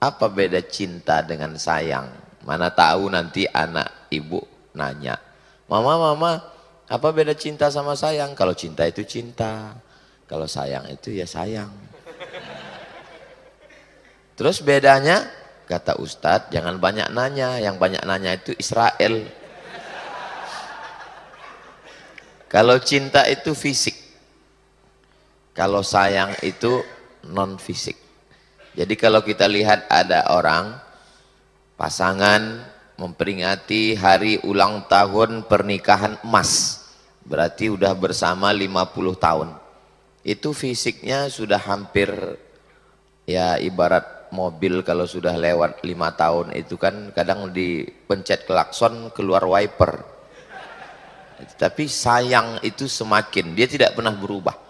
Apa beda cinta dengan sayang? Mana tahu nanti anak ibu nanya, mama, mama, apa beda cinta sama sayang? Kalau cinta itu cinta, kalau sayang itu ya sayang. Terus bedanya, kata Ustadz, jangan banyak nanya, yang banyak nanya itu Israel. Kalau cinta itu fisik, kalau sayang itu non fisik. Jadi kalau kita lihat ada orang, pasangan memperingati hari ulang tahun pernikahan emas, berarti udah bersama 50 tahun. Itu fisiknya sudah hampir, ya ibarat mobil kalau sudah lewat 5 tahun itu kan kadang dipencet klakson keluar wiper. Tapi sayang itu semakin, dia tidak pernah berubah.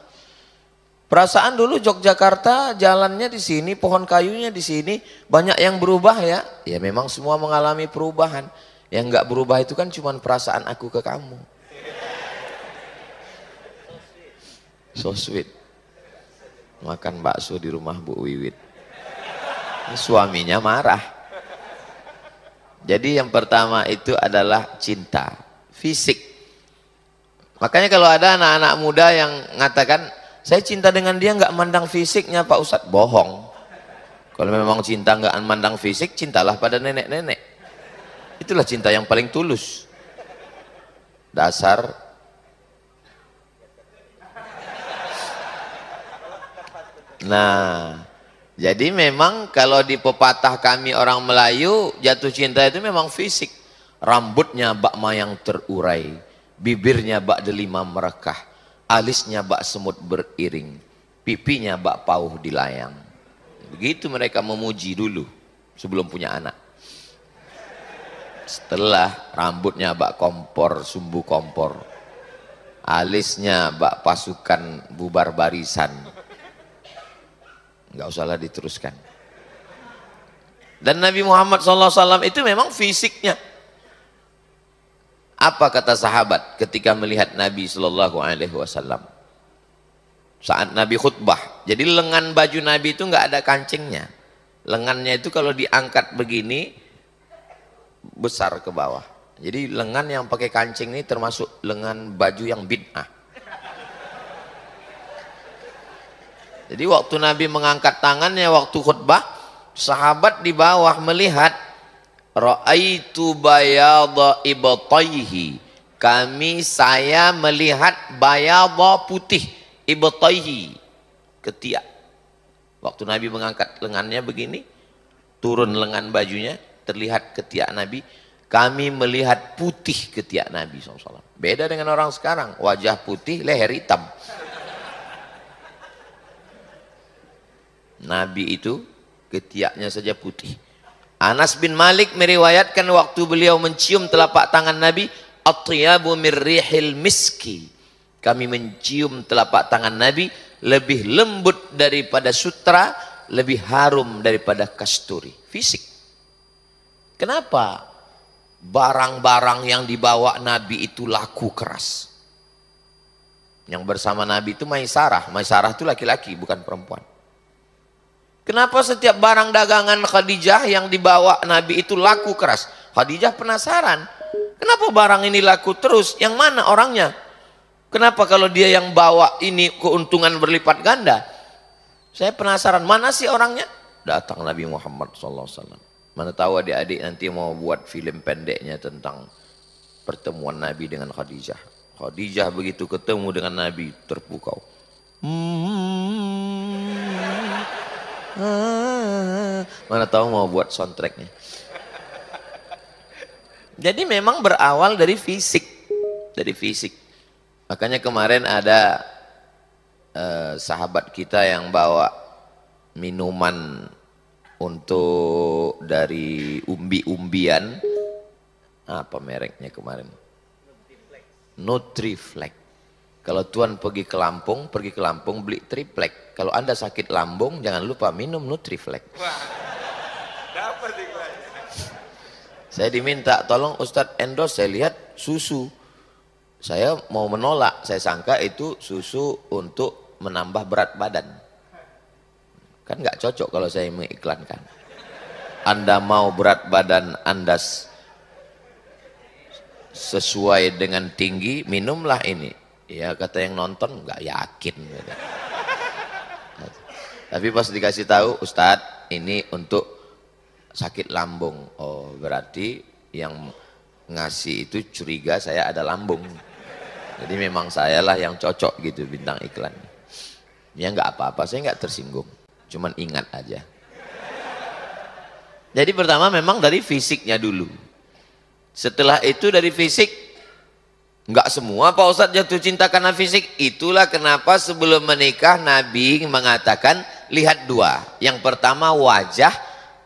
Perasaan dulu Yogyakarta jalannya di sini, pohon kayunya di sini, banyak yang berubah ya. Ya memang semua mengalami perubahan. Yang enggak berubah itu kan cuma perasaan aku ke kamu. So sweet. Makan bakso di rumah Bu Wiwit. Suaminya marah. Jadi yang pertama itu adalah cinta, fisik. Makanya kalau ada anak-anak muda yang mengatakan, saya cinta dengan dia nggak mandang fisiknya Pak Ustadz, bohong. Kalau memang cinta nggak mandang fisik, cintalah pada nenek-nenek. Itulah cinta yang paling tulus. Dasar nah, jadi memang kalau di pepatah kami orang Melayu, jatuh cinta itu memang fisik. Rambutnya bak mayang terurai, bibirnya bak delima merekah, alisnya bak semut beriring, pipinya bak pauh dilayang. Begitu mereka memuji dulu sebelum punya anak. Setelah rambutnya bak kompor, sumbu kompor, alisnya bak pasukan bubar barisan, nggak usahlah diteruskan. Dan Nabi Muhammad SAW itu memang fisiknya. Apa kata sahabat ketika melihat Nabi SAW? Saat Nabi khutbah, jadi lengan baju Nabi itu nggak ada kancingnya. Lengannya itu kalau diangkat begini besar ke bawah. Jadi lengan yang pakai kancing ini termasuk lengan baju yang bid'ah. Jadi waktu Nabi mengangkat tangannya waktu khutbah, sahabat di bawah melihat, ra'aitu bayadha ibtaihi, saya melihat bayadha putih ibtaihi, ketiak. Waktu Nabi mengangkat lengannya begini, turun lengan bajunya, terlihat ketiak Nabi. Kami melihat putih ketiak Nabi SAW. Beda dengan orang sekarang, wajah putih, leher hitam. Nabi itu ketiaknya saja putih. Anas bin Malik meriwayatkan waktu beliau mencium telapak tangan Nabi, atyabu mirrihil miski. Kami mencium telapak tangan Nabi lebih lembut daripada sutra, lebih harum daripada kasturi. Fisik. Kenapa? Barang-barang yang dibawa Nabi itu laku keras. Yang bersama Nabi itu Maisarah. Maisarah itu laki-laki bukan perempuan. Kenapa setiap barang dagangan Khadijah yang dibawa Nabi itu laku keras? Khadijah penasaran. Kenapa barang ini laku terus? Yang mana orangnya? Kenapa kalau dia yang bawa ini keuntungan berlipat ganda? Saya penasaran, mana sih orangnya? Datang Nabi Muhammad SAW. Mana tahu adik-adik nanti mau buat film pendeknya tentang pertemuan Nabi dengan Khadijah. Khadijah begitu ketemu dengan Nabi terpukau. Mana tahu mau buat soundtracknya. Jadi memang berawal dari fisik, dari fisik. Makanya kemarin ada sahabat kita yang bawa minuman untuk dari umbi-umbian. Apa mereknya kemarin? Nutriflex. Kalau Tuan pergi ke Lampung beli triplek. Kalau Anda sakit lambung, jangan lupa minum Nutriflex. Dapat iklan. Saya diminta, tolong Ustadz endorse, saya lihat susu. Saya mau menolak, saya sangka itu susu untuk menambah berat badan. Kan nggak cocok kalau saya mengiklankan. Anda mau berat badan Anda sesuai dengan tinggi, minumlah ini. Ya kata yang nonton nggak yakin. Tapi pas dikasih tahu, Ustadz ini untuk sakit lambung. Oh berarti yang ngasih itu curiga saya ada lambung. Jadi memang sayalah yang cocok gitu bintang iklan. Ya nggak apa-apa, saya nggak tersinggung. Cuman ingat aja. Jadi pertama memang dari fisiknya dulu. Setelah itu dari fisik, nggak semua Pak Ustadz jatuh cinta karena fisik. Itulah kenapa sebelum menikah Nabi mengatakan lihat dua. Yang pertama wajah,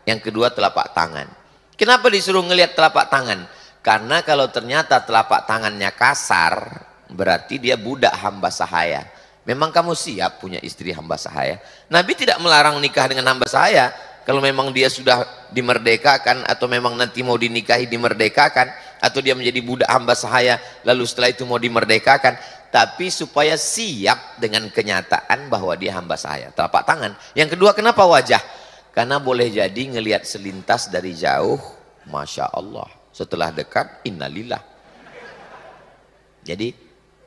yang kedua telapak tangan. Kenapa disuruh ngelihat telapak tangan? Karena kalau ternyata telapak tangannya kasar, berarti dia budak hamba sahaya. Memang kamu siap punya istri hamba sahaya? Nabi tidak melarang nikah dengan hamba sahaya. Kalau memang dia sudah dimerdekakan atau memang nanti mau dinikahi dimerdekakan, atau dia menjadi budak hamba sahaya lalu setelah itu mau dimerdekakan, tapi supaya siap dengan kenyataan bahwa dia hamba sahaya. Telapak tangan. Yang kedua kenapa wajah? Karena boleh jadi ngelihat selintas dari jauh, Masya Allah. Setelah dekat, innalillah. Jadi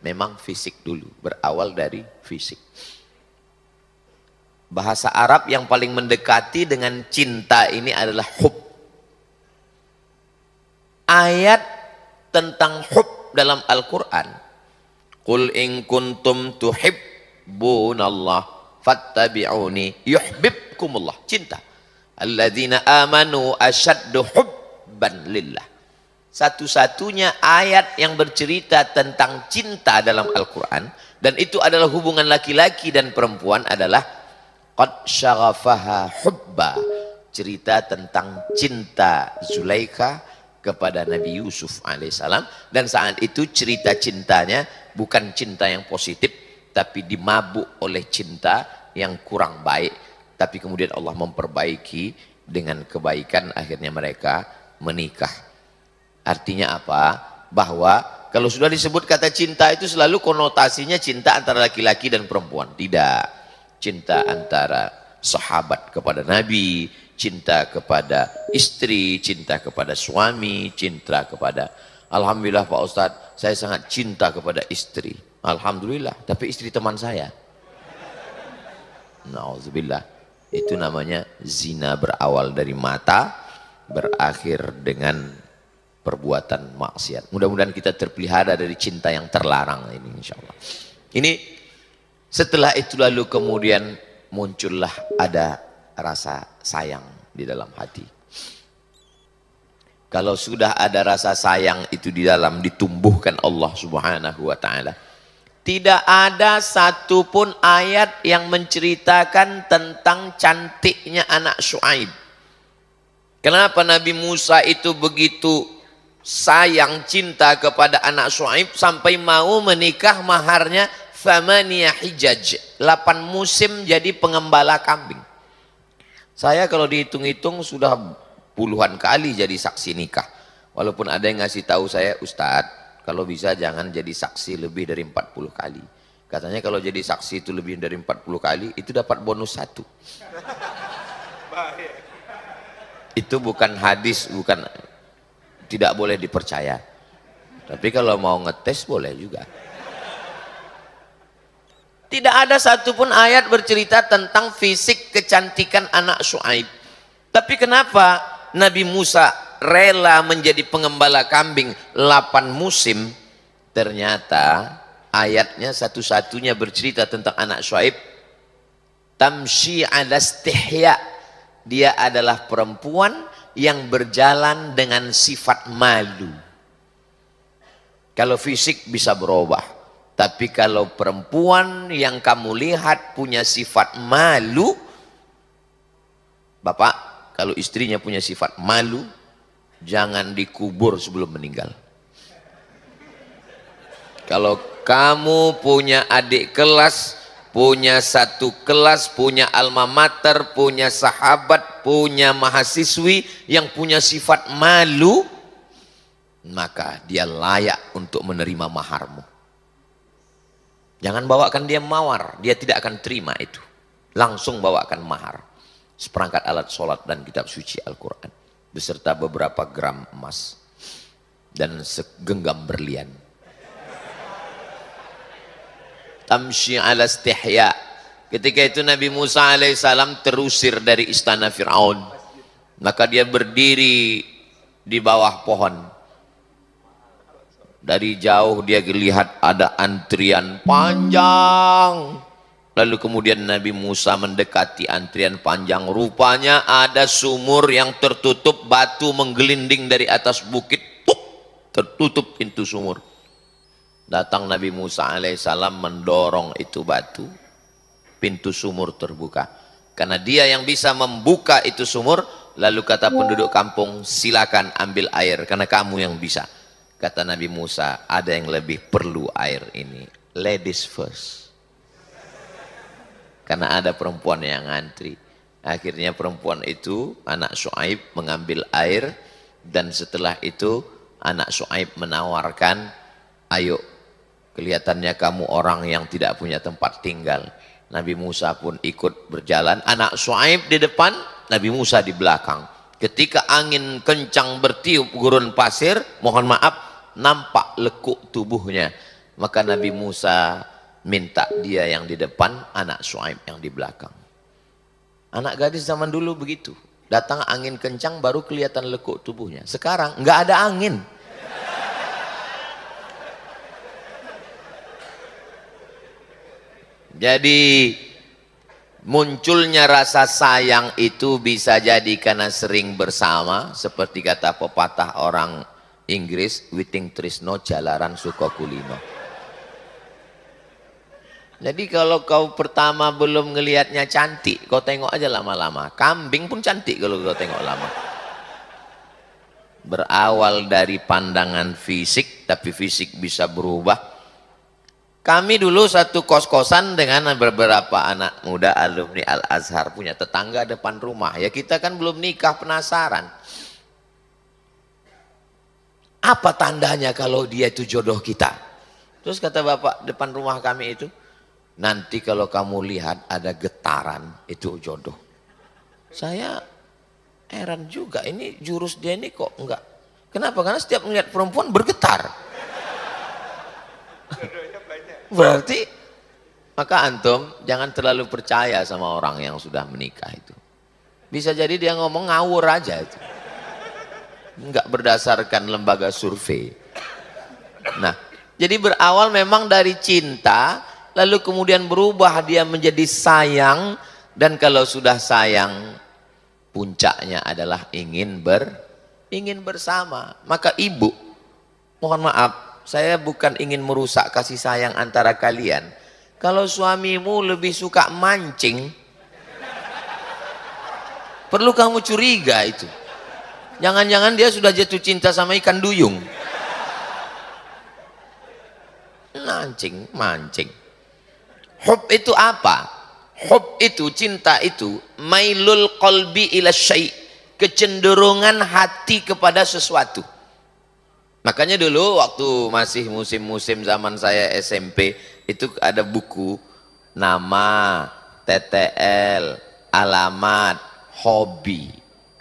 memang fisik dulu, berawal dari fisik. Bahasa Arab yang paling mendekati dengan cinta ini adalah hub. Ayat tentang hub dalam Al-Quran. Qul in kuntum tuhibbunallah fattabi'uni yuhibbukumullah. Cinta. Alladzina amanu asyaddu hubban lillah. Satu-satunya ayat yang bercerita tentang cinta dalam Al-Quran, dan itu adalah hubungan laki-laki dan perempuan, adalah qad syaghafaha hubba, cerita tentang cinta Zulaikha kepada Nabi Yusuf alaihissalam. Dan saat itu cerita cintanya bukan cinta yang positif, tapi dimabuk oleh cinta yang kurang baik. Tapi kemudian Allah memperbaiki dengan kebaikan, akhirnya mereka menikah. Artinya apa? Bahwa kalau sudah disebut kata cinta itu selalu konotasinya cinta antara laki-laki dan perempuan. Tidak. Cinta antara sahabat kepada Nabi, cinta kepada istri, cinta kepada suami, cinta kepada, alhamdulillah Pak Ustadz, saya sangat cinta kepada istri. Alhamdulillah, tapi istri teman saya. Nauzubillah. Itu namanya zina, berawal dari mata, berakhir dengan perbuatan maksiat. Mudah-mudahan kita terpelihara dari cinta yang terlarang ini, insya Allah. Ini setelah itu lalu kemudian muncullah ada rasa sayang di dalam hati. Kalau sudah ada rasa sayang itu di dalam, ditumbuhkan Allah Subhanahu wa ta'ala, tidak ada satupun ayat yang menceritakan tentang cantiknya anak Syuaib. Kenapa Nabi Musa itu begitu sayang cinta kepada anak Syuaib sampai mau menikah maharnya Thamaniyah hijaj, 8 musim jadi pengembala kambing. Saya kalau dihitung-hitung sudah puluhan kali jadi saksi nikah. Walaupun ada yang ngasih tahu saya, Ustadz, kalau bisa jangan jadi saksi lebih dari 40 kali. Katanya kalau jadi saksi itu lebih dari 40 kali, itu dapat bonus 1. Itu bukan hadis, bukan, tidak boleh dipercaya. Tapi kalau mau ngetes boleh juga. Tidak ada satupun ayat bercerita tentang fisik kecantikan anak Syuaib. Tapi kenapa Nabi Musa rela menjadi pengembala kambing 8 musim? Ternyata ayatnya satu-satunya bercerita tentang anak Syuaib. Tamshi ala istihya. Dia adalah perempuan yang berjalan dengan sifat malu. Kalau fisik bisa berubah. Tapi kalau perempuan yang kamu lihat punya sifat malu, Bapak, kalau istrinya punya sifat malu, jangan dikubur sebelum meninggal. Kalau kamu punya adik kelas, punya satu kelas, punya alma mater, punya sahabat, punya mahasiswi yang punya sifat malu, maka dia layak untuk menerima maharmu. Jangan bawakan dia mawar, dia tidak akan terima itu. Langsung bawakan mahar. seperangkat alat sholat dan kitab suci Al-Quran, beserta beberapa gram emas dan segenggam berlian. Tamshi ala istihya. Ketika itu Nabi Musa alaihissalam terusir dari istana Fir'aun, maka dia berdiri di bawah pohon. Dari jauh dia lihat ada antrian panjang. Lalu kemudian Nabi Musa mendekati antrian panjang. Rupanya ada sumur yang tertutup, batu menggelinding dari atas bukit. Tertutup pintu sumur. Datang Nabi Musa alaihissalam mendorong itu batu. Pintu sumur terbuka. Karena dia yang bisa membuka itu sumur. Lalu kata penduduk kampung, silakan ambil air karena kamu yang bisa. Kata Nabi Musa, ada yang lebih perlu air ini. Ladies first. Karena ada perempuan yang ngantri. Akhirnya perempuan itu, anak Syuaib, mengambil air. Dan setelah itu, anak Syuaib menawarkan, ayo, kelihatannya kamu orang yang tidak punya tempat tinggal. Nabi Musa pun ikut berjalan. Anak Syuaib di depan, Nabi Musa di belakang. Ketika angin kencang bertiup gurun pasir, mohon maaf, nampak lekuk tubuhnya. Maka Nabi Musa minta dia yang di depan, anak Syuaib yang di belakang. Anak gadis zaman dulu begitu. Datang angin kencang baru kelihatan lekuk tubuhnya. Sekarang nggak ada angin. Jadi munculnya rasa sayang itu bisa jadi karena sering bersama, seperti kata pepatah orang Inggris, witing trisno jalaran suka kulino. Jadi kalau kau pertama belum ngelihatnya cantik, kau tengok aja lama-lama. Kambing pun cantik kalau kau tengok lama. Berawal dari pandangan fisik, tapi fisik bisa berubah. Kami dulu satu kos-kosan dengan beberapa anak muda alumni Al-Azhar, punya tetangga depan rumah. Ya kita kan belum nikah, penasaran. Apa tandanya kalau dia itu jodoh kita? Terus kata bapak depan rumah kami itu, nanti kalau kamu lihat ada getaran, itu jodoh. Saya heran juga, ini jurus dia ini kok enggak. Kenapa? Karena setiap melihat perempuan bergetar. Berarti maka antum jangan terlalu percaya sama orang yang sudah menikah itu. Bisa jadi dia ngomong ngawur aja itu. Enggak berdasarkan lembaga survei. Nah, jadi berawal memang dari cinta, lalu kemudian berubah dia menjadi sayang, dan kalau sudah sayang puncaknya adalah ingin bersama. Maka ibu, mohon maaf, saya bukan ingin merusak kasih sayang antara kalian. Kalau suamimu lebih suka mancing, perlu kamu curiga itu. Jangan-jangan dia sudah jatuh cinta sama ikan duyung. Mancing. Hub itu apa? Hub itu, cinta itu, mailul qalbi ila syai', kecenderungan hati kepada sesuatu. Makanya dulu waktu masih musim-musim zaman saya SMP, itu ada buku nama, TTL, alamat, hobi.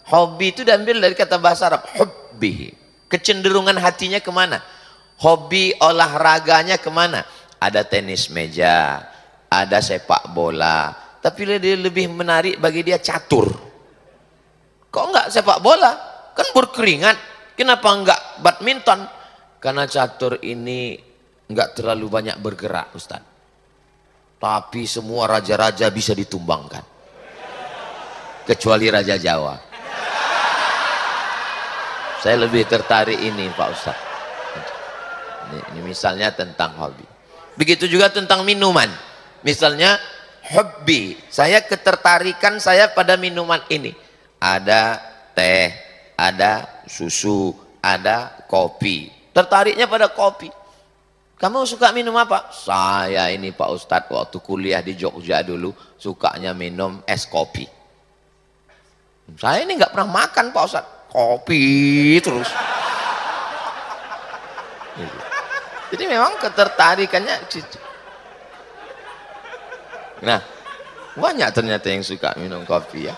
Hobi itu diambil dari kata bahasa Arab, hubbi. Kecenderungan hatinya kemana? Hobi olahraganya kemana? Ada tenis meja, ada sepak bola. Tapi dia lebih menarik bagi dia catur. Kok enggak sepak bola? Kan berkeringat. Kenapa enggak badminton? Karena catur ini enggak terlalu banyak bergerak, Ustaz. Tapi semua raja-raja bisa ditumbangkan. Kecuali Raja Jawa. Saya lebih tertarik ini Pak Ustaz. Ini misalnya tentang hobi. Begitu juga tentang minuman. Misalnya hobi. Saya ketertarikan saya pada minuman ini. Ada teh, ada susu, ada kopi. Tertariknya pada kopi. Kamu suka minum apa? Saya ini Pak Ustadz waktu kuliah di Jogja dulu sukanya minum es kopi. Saya ini nggak pernah makan Pak Ustadz. Kopi terus. Jadi memang ketertarikannya gitu. Nah, banyak ternyata yang suka minum kopi ya.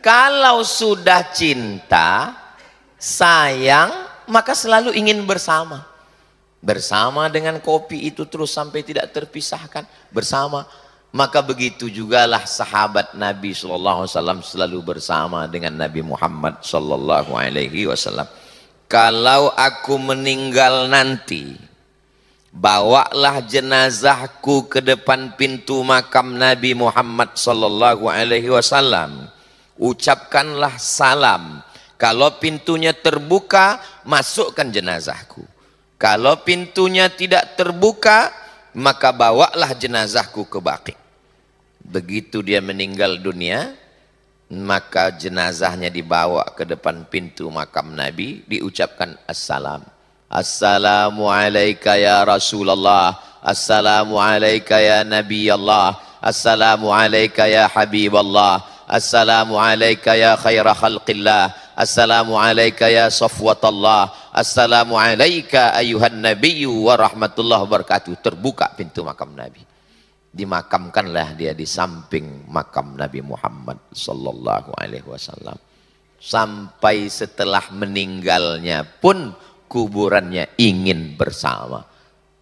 Kalau sudah cinta, sayang, maka selalu ingin bersama. Bersama dengan kopi itu terus sampai tidak terpisahkan. Bersama. Maka begitu jugalah sahabat Nabi SAW selalu bersama dengan Nabi Muhammad SAW. Kalau aku meninggal nanti, bawalah jenazahku ke depan pintu makam Nabi Muhammad SAW. Ucapkanlah salam. Kalau pintunya terbuka, masukkan jenazahku. Kalau pintunya tidak terbuka, maka bawalah jenazahku ke Baqi. Begitu dia meninggal dunia, maka jenazahnya dibawa ke depan pintu makam Nabi, diucapkan assalam. Assalamu alayka ya Rasulullah, assalamu alayka ya Nabi Allah, assalamu alayka ya Habib Allah, assalamu alayka ya khaira khalqillah, assalamu alayka ya safwatallah, assalamu alayka ayuhan nabiyyu wa rahmatullahi wabarakatuh. Terbuka pintu makam Nabi. Dimakamkanlah dia di samping makam Nabi Muhammad sallallahu alaihi wasallam. Sampai setelah meninggalnya pun kuburannya ingin bersama.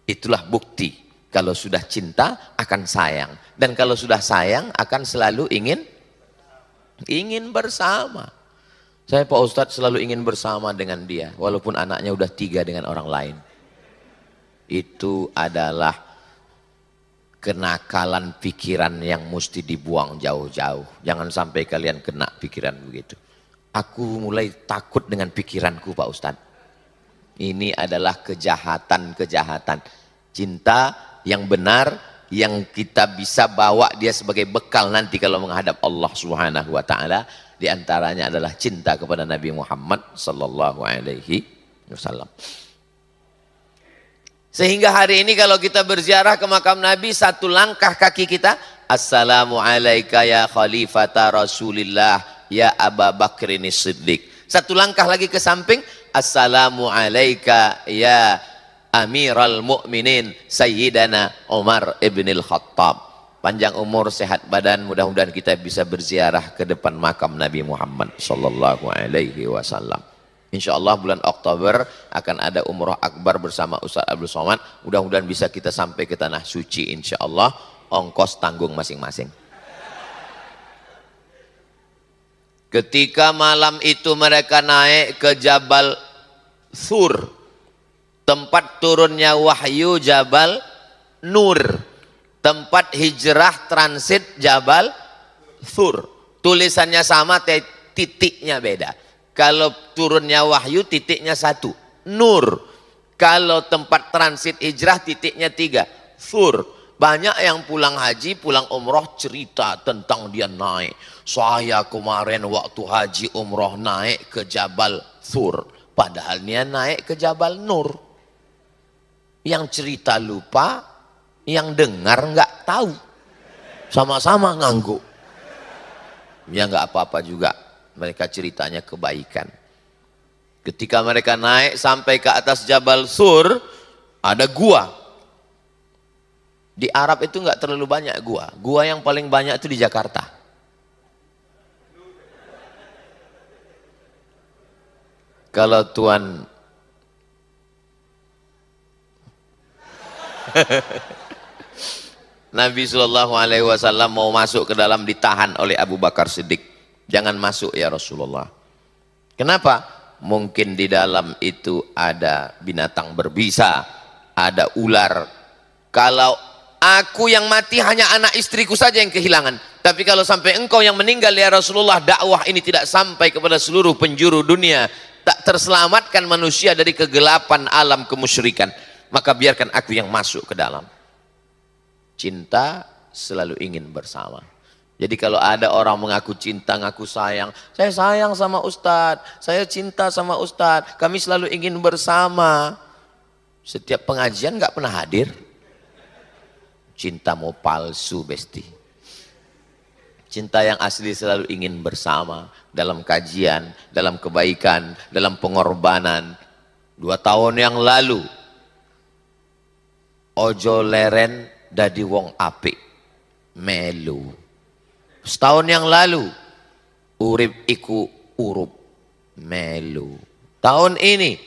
Itulah bukti kalau sudah cinta akan sayang, dan kalau sudah sayang akan selalu ingin bersama. Saya Pak Ustadz selalu ingin bersama dengan dia walaupun anaknya udah 3 dengan orang lain. Itu adalah kenakalan pikiran yang mesti dibuang jauh-jauh. Jangan sampai kalian kena pikiran begitu. Aku mulai takut dengan pikiranku Pak Ustadz. Ini adalah kejahatan-kejahatan. Cinta yang benar, yang kita bisa bawa dia sebagai bekal nanti kalau menghadap Allah Subhanahu wa taala, di antaranya adalah cinta kepada Nabi Muhammad sallallahu alaihi wasallam. Sehingga hari ini kalau kita berziarah ke makam Nabi, satu langkah kaki kita, assalamu alayka ya khalifata Rasulillah ya Aba Bakrin Siddiq. Satu langkah lagi ke samping, assalamu alayka ya Amiral Mu'minin Sayyidana Umar ibn al-Khattab. Panjang umur, sehat badan, mudah-mudahan kita bisa berziarah ke depan makam Nabi Muhammad sallallahu alaihi wasallam. Insyaallah bulan Oktober akan ada umroh akbar bersama Ustaz Abdul Somad. Mudah-mudahan bisa kita sampai ke tanah suci insyaallah. Ongkos tanggung masing-masing. Ketika malam itu mereka naik ke Jabal Thur, tempat turunnya wahyu Jabal Nur, tempat hijrah transit Jabal Thur. Tulisannya sama, titiknya beda. Kalau turunnya wahyu titiknya 1, Nur. Kalau tempat transit hijrah titiknya 3, Thur. Banyak yang pulang haji, pulang umroh cerita tentang dia naik. Saya kemarin waktu haji umroh naik ke Jabal Thur. Padahal dia naik ke Jabal Nur. Yang cerita lupa, yang dengar nggak tahu. Sama-sama ngangguk. Ya nggak apa-apa juga. Mereka ceritanya kebaikan. Ketika mereka naik sampai ke atas Jabal Thur, ada gua. Di Arab itu nggak terlalu banyak gua. Gua yang paling banyak itu di Jakarta. Kalau Tuan Nabi SAW mau masuk ke dalam, ditahan oleh Abu Bakar Siddiq. Jangan masuk ya Rasulullah. Kenapa? Mungkin di dalam itu ada binatang berbisa, ada ular. Kalau aku yang mati hanya anak istriku saja yang kehilangan. Tapi kalau sampai engkau yang meninggal ya Rasulullah, dakwah ini tidak sampai kepada seluruh penjuru dunia, tak terselamatkan manusia dari kegelapan alam kemusyrikan, maka biarkan aku yang masuk ke dalam. Cinta selalu ingin bersama. Jadi kalau ada orang mengaku cinta, ngaku sayang, saya sayang sama Ustadz, saya cinta sama Ustadz, kami selalu ingin bersama. Setiap pengajian nggak pernah hadir. Cinta mau palsu besti. Cinta yang asli selalu ingin bersama, dalam kajian, dalam kebaikan, dalam pengorbanan. 2 tahun yang lalu, ojo leren dadi wong apik, melu. Setahun yang lalu, urip iku urup melu. Tahun ini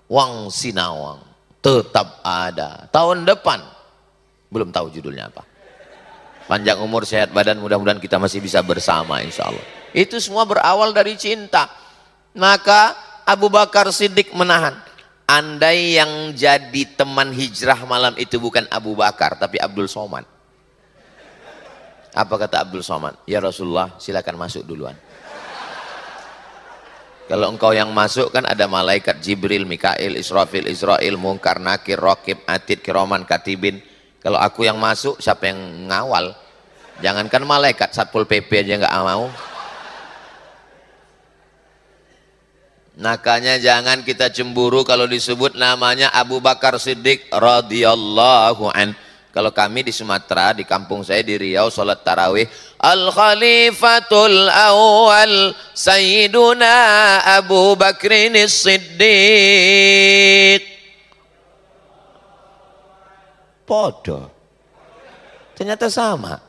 wang sinawang tetap ada. Tahun depan belum tahu judulnya apa. Panjang umur, sehat badan, mudah-mudahan kita masih bisa bersama insya Allah. Itu semua berawal dari cinta. Maka Abu Bakar Siddiq menahan. Andai yang jadi teman hijrah malam itu bukan Abu Bakar tapi Abdul Somad. Apa kata Abdul Somad? Ya Rasulullah, silakan masuk duluan. Kalau engkau yang masuk kan ada malaikat Jibril, Mikail, Israfil, Israel, Munkar, Nakir, Raqib, Atid, Kiraman, Katibin. Kalau aku yang masuk, siapa yang ngawal? Jangankan malaikat, Satpol PP aja nggak mau. Makanya jangan kita cemburu kalau disebut namanya Abu Bakar Siddiq radhiyallahu an. Kalau kami di Sumatera, di kampung saya di Riau, sholat tarawih, Al-Khalifatul Awal Sayyiduna Abu Bakrin Siddiq. Podo. Ternyata sama.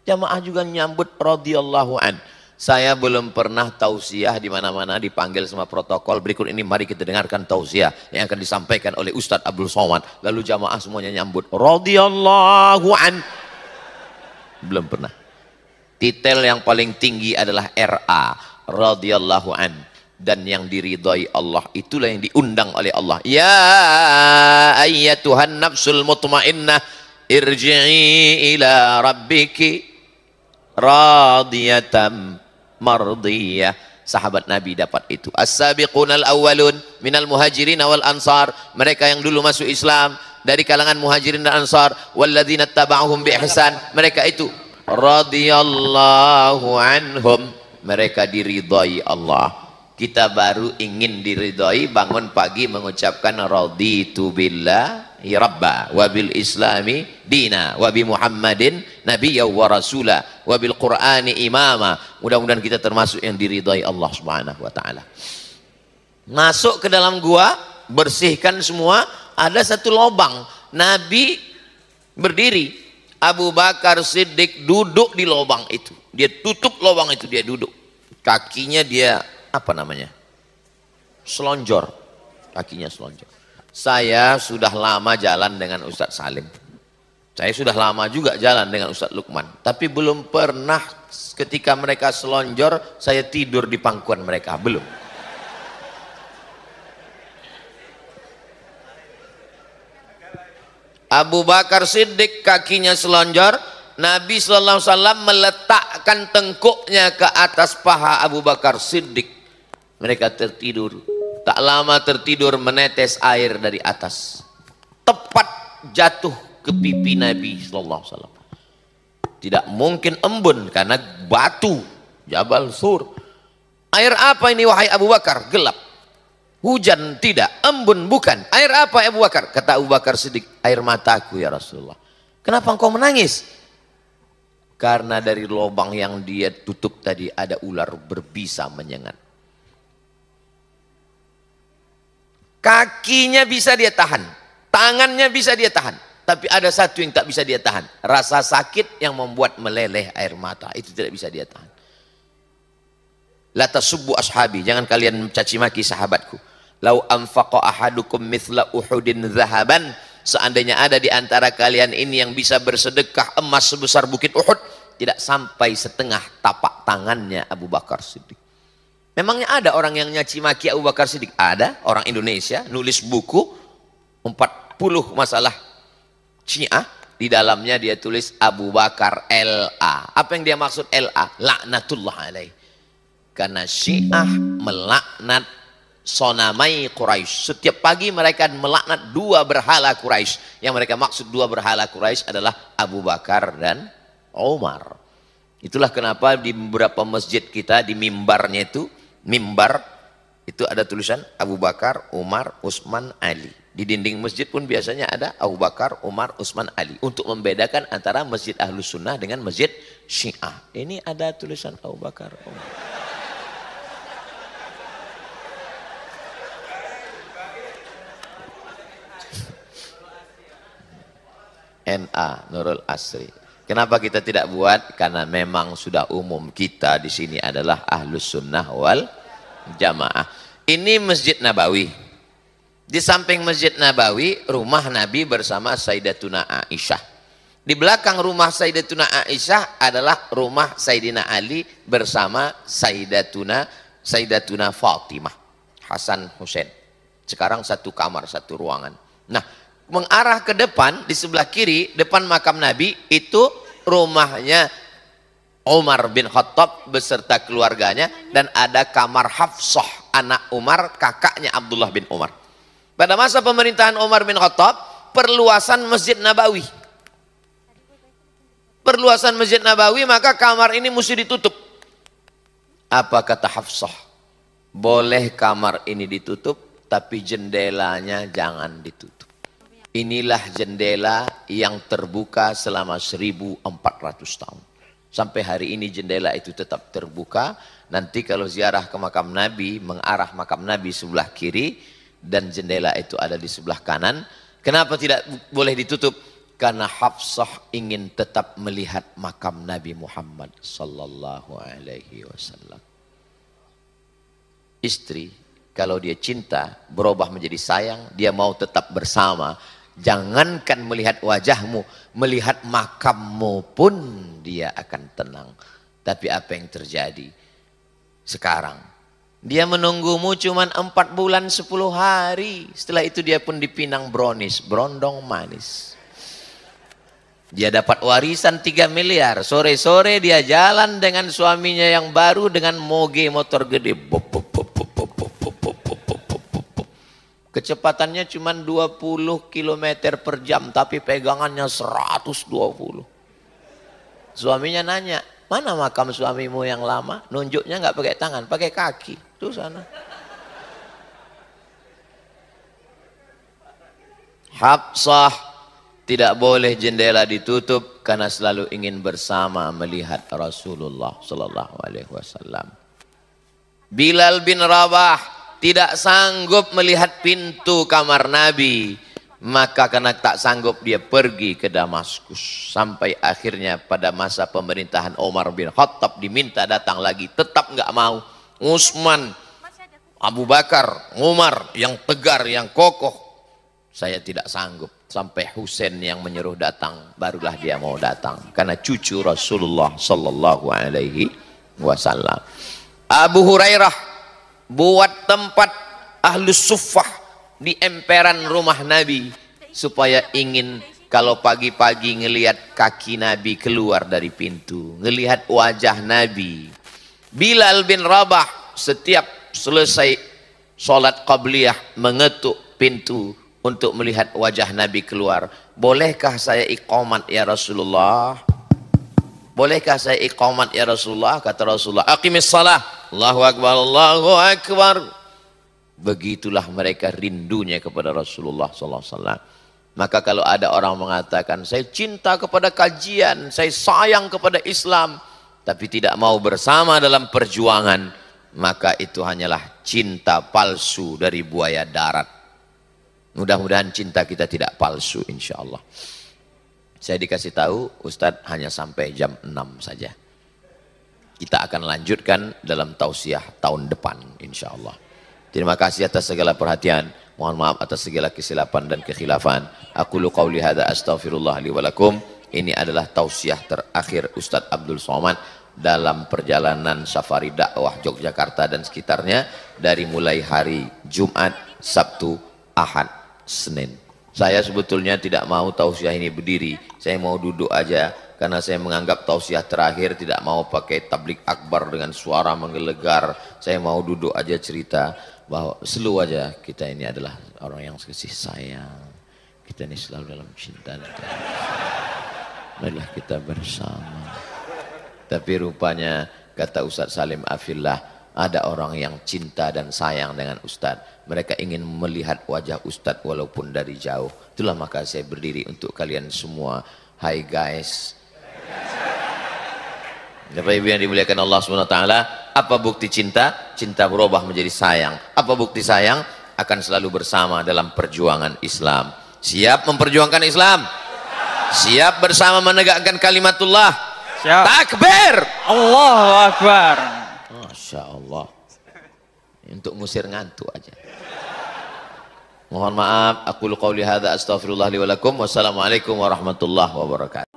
Jamaah juga nyambut radhiyallahu an. Saya belum pernah tausiah di mana-mana dipanggil sama protokol. Berikut ini mari kita dengarkan tausiah yang akan disampaikan oleh Ustadz Abdul Somad. Lalu jamaah semuanya nyambut radhiyallahu an. Belum pernah. Titel yang paling tinggi adalah RA, radhiyallahu an. Dan yang diridhai Allah itulah yang diundang oleh Allah. Ya ayyatuhan nafsul mutmainnah irji'i ila rabbiki radiyatan mardiyah. Sahabat Nabi dapat itu. As-sabiqunal awwalun minal muhajirin wal ansar, mereka yang dulu masuk Islam dari kalangan muhajirin dan ansar, walladzina taba'uhum bi ihsan, mereka itu radhiyallahu anhum, mereka diridhai Allah. Kita baru ingin diridhai, bangun pagi mengucapkan raditu billahi rabba wa bil islami dina wa bi muhammadin nabiyya wa rasula wa bil qur'ani imama. Mudah-mudahan kita termasuk yang diridhai Allah Subhanahu wa taala. Masuk ke dalam gua, bersihkan semua, ada satu lubang. Nabi berdiri, Abu Bakar Siddiq duduk di lubang itu. Dia tutup lubang itu, dia duduk. Kakinya dia apa namanya? Selonjor. Kakinya selonjor. Saya sudah lama jalan dengan Ustadz Salim. Saya sudah lama juga jalan dengan Ustadz Lukman. Tapi belum pernah ketika mereka selonjor, saya tidur di pangkuan mereka. Belum. Abu Bakar Siddiq kakinya selonjor. Nabi SAW meletakkan tengkuknya ke atas paha Abu Bakar Siddiq. Mereka tertidur. Tak lama tertidur, menetes air dari atas. Tepat jatuh ke pipi Nabi SAW. Tidak mungkin embun karena batu Jabal Sur. Air apa ini wahai Abu Bakar? Gelap. Hujan tidak, embun bukan. Air apa Abu Bakar? Kata Abu Bakar Siddiq, air mataku ya Rasulullah. Kenapa engkau menangis? Karena dari lubang yang dia tutup tadi ada ular berbisa menyengat. Kakinya bisa dia tahan, tangannya bisa dia tahan, tapi ada satu yang tak bisa dia tahan, rasa sakit yang membuat meleleh air mata, itu tidak bisa dia tahan. La tasubbu ashabi, jangan kalian mencaci maki sahabatku. Lau anfaqa ahadukum mithla uhudin zahaban, seandainya ada di antara kalian ini yang bisa bersedekah emas sebesar bukit Uhud, tidak sampai setengah tapak tangannya Abu Bakar Siddiq. Memangnya ada orang yang nyaci maki Abu Bakar Siddiq? Ada, orang Indonesia nulis buku 40 masalah Syiah, di dalamnya dia tulis Abu Bakar LA. Apa yang dia maksud LA? Laknatullah alaih. Karena Syiah melaknat sonamai Quraisy. Setiap pagi mereka melaknat dua berhala Quraisy. Yang mereka maksud dua berhala Quraisy adalah Abu Bakar dan Umar. Itulah kenapa di beberapa masjid kita di mimbarnya itu, mimbar itu ada tulisan Abu Bakar, Umar, Utsman, Ali. Di dinding masjid pun biasanya ada Abu Bakar, Umar, Utsman, Ali. Untuk membedakan antara masjid Ahlus Sunnah dengan masjid Syiah. Ini ada tulisan Abu Bakar, Umar. NA, Nurul Asri. Kenapa kita tidak buat? Karena memang sudah umum kita di sini adalah Ahlus Sunnah wal Jamaah. Ini Masjid Nabawi. Di samping Masjid Nabawi, rumah Nabi bersama Sayyidatuna Aisyah. Di belakang rumah Sayyidatuna Aisyah adalah rumah Sayyidina Ali bersama Sayyidatuna Fatimah, Hasan Husain. Sekarang satu kamar, satu ruangan. Nah, mengarah ke depan, di sebelah kiri, depan makam Nabi, itu rumahnya Umar bin Khattab beserta keluarganya, dan ada kamar Hafsah, anak Umar, kakaknya Abdullah bin Umar. Pada masa pemerintahan Umar bin Khattab, perluasan Masjid Nabawi. Perluasan Masjid Nabawi, maka kamar ini mesti ditutup. Apa kata Hafsah? Boleh kamar ini ditutup, tapi jendelanya jangan ditutup. Inilah jendela yang terbuka selama 1400 tahun. Sampai hari ini jendela itu tetap terbuka. Nanti kalau ziarah ke makam Nabi, mengarah makam Nabi sebelah kiri, dan jendela itu ada di sebelah kanan. Kenapa tidak boleh ditutup? Karena Hafsah ingin tetap melihat makam Nabi Muhammad sallallahu alaihi wasallam. Istri, kalau dia cinta berubah menjadi sayang, dia mau tetap bersama. Jangankan melihat wajahmu, melihat makammu pun dia akan tenang. Tapi apa yang terjadi sekarang? Dia menunggumu cuma 4 bulan 10 hari. Setelah itu dia pun dipinang brownies, brondong manis. Dia dapat warisan 3 miliar. Sore-sore dia jalan dengan suaminya yang baru dengan moge motor gede. Kecepatannya cuma 20 km per jam, tapi pegangannya 120. Suaminya nanya, mana makam suamimu yang lama? Nunjuknya nggak pakai tangan, pakai kaki. Tuh sana. Hafsah tidak boleh jendela ditutup karena selalu ingin bersama melihat Rasulullah sallallahu alaihi wasallam. Bilal bin Rabah tidak sanggup melihat pintu kamar Nabi, maka karena tak sanggup dia pergi ke Damaskus. Sampai akhirnya pada masa pemerintahan Umar bin Khattab diminta datang lagi, tetap nggak mau. Utsman, Abu Bakar, Umar yang tegar, yang kokoh, saya tidak sanggup. Sampai Husain yang menyuruh datang, barulah dia mau datang karena cucu Rasulullah sallallahu alaihi wasallam. Abu Hurairah buat tempat Ahlus Suffah di emperan rumah Nabi supaya ingin kalau pagi-pagi ngelihat kaki Nabi keluar dari pintu, ngelihat wajah Nabi. Bilal bin Rabah setiap selesai sholat qabliyah mengetuk pintu untuk melihat wajah Nabi keluar. Bolehkah saya iqamat ya Rasulullah? Bolehkah saya iqamat ya Rasulullah? Kata Rasulullah, aqimis salah. Allahu Akbar, Allahu Akbar. Begitulah mereka rindunya kepada Rasulullah SAW. Maka kalau ada orang mengatakan, saya cinta kepada kajian, saya sayang kepada Islam, tapi tidak mau bersama dalam perjuangan, maka itu hanyalah cinta palsu dari buaya darat. Mudah-mudahan cinta kita tidak palsu insya Allah. Saya dikasih tahu Ustadz hanya sampai jam 6 saja. Kita akan lanjutkan dalam tausiah tahun depan insya Allah. Terima kasih atas segala perhatian. Mohon maaf atas segala kesilapan dan kekhilafan. Aqulu qauli hadza astaghfirullah li wa lakum. Ini adalah tausiah terakhir Ustadz Abdul Somad dalam perjalanan safari dakwah Yogyakarta dan sekitarnya dari mulai hari Jumat, Sabtu, Ahad, Senin. Saya sebetulnya tidak mau tausiah ini berdiri, saya mau duduk aja karena saya menganggap tausiah terakhir tidak mau pakai tablik akbar dengan suara menggelegar. Saya mau duduk aja cerita bahwa slow aja, kita ini adalah orang yang kasih sayang, kita ini selalu dalam cinta dan marilah kita bersama. Tapi rupanya kata Ustadz Salim Afillah, ada orang yang cinta dan sayang dengan Ustadz. Mereka ingin melihat wajah Ustadz walaupun dari jauh. Itulah maka saya berdiri untuk kalian semua. Hai guys. Bapak Ibu yang dimuliakan Allah SWT. Apa bukti cinta? Cinta berubah menjadi sayang. Apa bukti sayang? Akan selalu bersama dalam perjuangan Islam. Siap memperjuangkan Islam? Siap bersama menegakkan kalimatullah? Siap. Takbir. Allahu Akbar. Masya Allah. Untuk ngusir ngantuk aja. Mohon maaf, aku qauli hadza astaghfirullah li wa lakum. Wassalamualaikum warahmatullahi wabarakatuh.